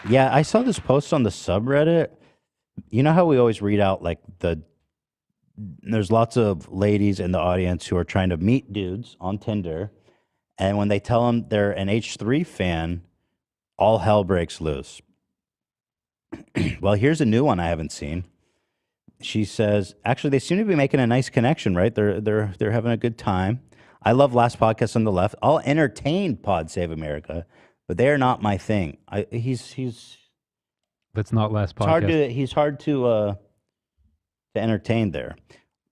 Yeah, I saw this post on the subreddit. You know how we always read out like there's lots of ladies in the audience who are trying to meet dudes on Tinder, and when they tell them they're an H3 fan, all hell breaks loose. Well, here's a new one I haven't seen. She says, actually, they seem to be making a nice connection, right? They're having a good time. I love Last Podcast on the Left. I'll entertain Pod Save America, but they are not my thing. That's not Last Podcast. He's hard to entertain there.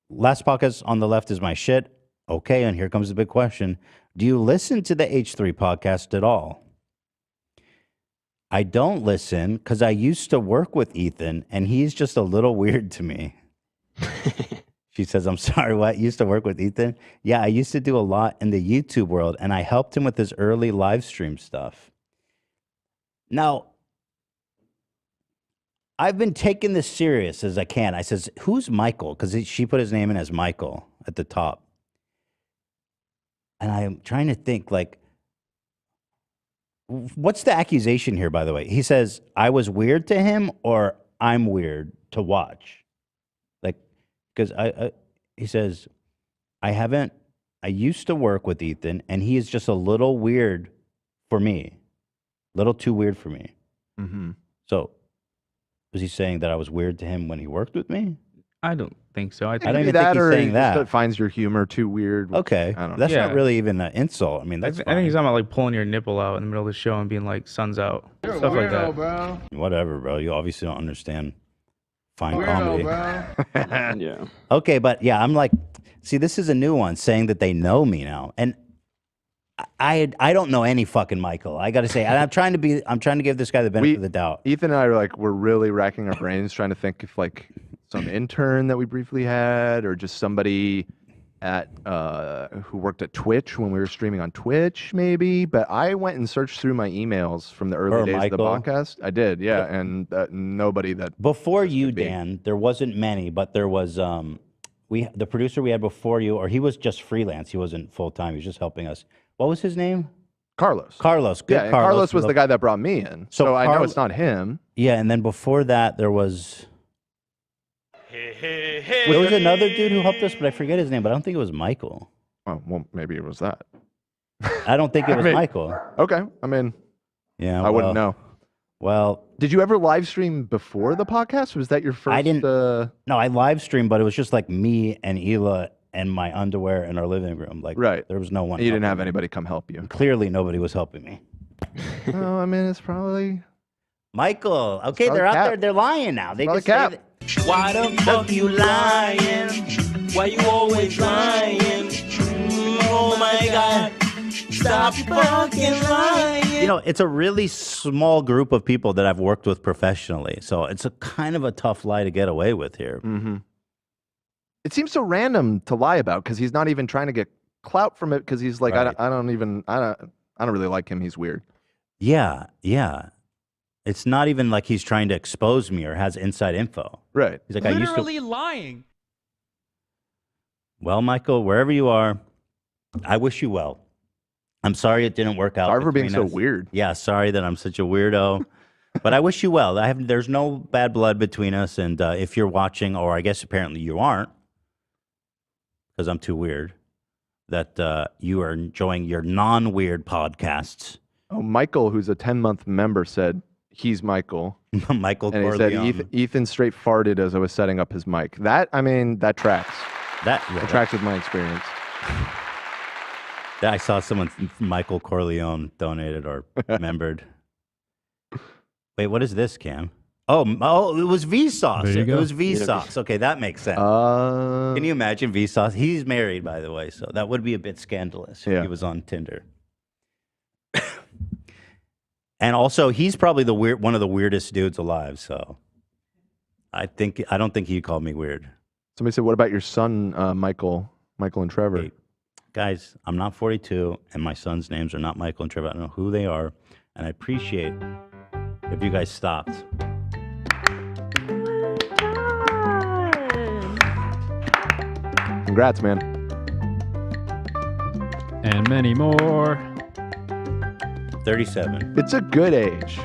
Last Podcast on the Left is my shit. Okay, and here comes the big question. Do you listen to the H3 podcast at all? I don't listen because I used to work with Ethan, and he's just a little weird to me. She says, I'm sorry, what? Used to work with Ethan? Yeah, I used to do a lot in the YouTube world, and I helped him with his early live stream stuff. Now, I've been taking this serious as I can. I says, who's Michael? Because she put his name in as Michael at the top. And I'm trying to think, like, what's the accusation here, by the way? He says, I was weird to him or I'm weird to watch. Like, because he says, I used to work with Ethan and he is just a little weird for me. A little too weird for me. Mm-hmm. So, was he saying that I was weird to him when he worked with me? I don't think so. I don't even that, think he's or saying he that. just finds your humor too weird. Okay, I don't know. that's not really even an insult. I mean, that's I think he's talking about like pulling your nipple out in the middle of the show and being like, "Sun's out," stuff like that. Bro. Whatever, bro. You obviously don't understand fine Weirdo, comedy. bro. Yeah. Okay, but yeah, I'm like, see, this is a new one saying that they know me now, and I don't know any fucking Michael. I got to say, and I'm trying to give this guy the benefit of the doubt. Ethan and I were really racking our brains trying to think if like some intern that we briefly had, or just somebody at who worked at Twitch when we were streaming on Twitch, maybe. But I went and searched through my emails from the early days of the podcast. I did, yeah, and nobody that before you, Dan, there wasn't many, but there was the producer we had before you, or he was just freelance. He wasn't full time. He was just helping us. What was his name? Carlos. Carlos. Good. Yeah, Carlos was the guy that brought me in. So I know it's not him. Yeah, and then before that there was. There was another dude who helped us, but I forget his name. But I don't think it was Michael. Oh, well, maybe it was that. I don't think it was Michael. Okay, I mean, yeah, I wouldn't know. Well, did you ever live stream before the podcast? Was that your first? I didn't. No, I live streamed, but it was just like me and Hila and my underwear in our living room. Like, right, there was no one. You didn't have anybody come help you. Clearly, nobody was helping me. No, I mean it's probably Michael. Okay, they're out there. They're lying now. They just say that. Why the fuck you lying? Why you always lying? Oh my God. Stop fucking lying. You know, it's a really small group of people that I've worked with professionally. So it's a kind of a tough lie to get away with here. Mm-hmm. It seems so random to lie about because he's not even trying to get clout from it because he's like, Right. I don't really like him. He's weird. Yeah, yeah. It's not even like he's trying to expose me or has inside info. Right. He's like, Literally lying. Well, Michael, wherever you are, I wish you well. I'm sorry it didn't work out. Sorry for being between so us. weird. Yeah, sorry that I'm such a weirdo. But I wish you well. There's no bad blood between us. And if you're watching, or I guess apparently you aren't, because I'm too weird, that you are enjoying your non-weird podcasts. Oh, Michael, who's a 10-month member, said he's Michael. Michael and Corleone. he said Ethan straight farted as I was setting up his mic. That tracks. That tracks with my experience. I saw someone, Michael Corleone, donated or membered. Wait, what is this, Cam? Oh, it was Vsauce. There you It go. was Vsauce. Okay, that makes sense. Can you imagine Vsauce? He's married, by the way, so that would be a bit scandalous if he was on Tinder. And also, he's probably one of the weirdest dudes alive. So, I don't think he called me weird. Somebody said, "What about your son, Michael and Trevor?" Hey, guys, I'm not 42, and my son's names are not Michael and Trevor. I don't know who they are, and I appreciate if you guys stopped. Congrats, man. And many more. 37. It's a good age.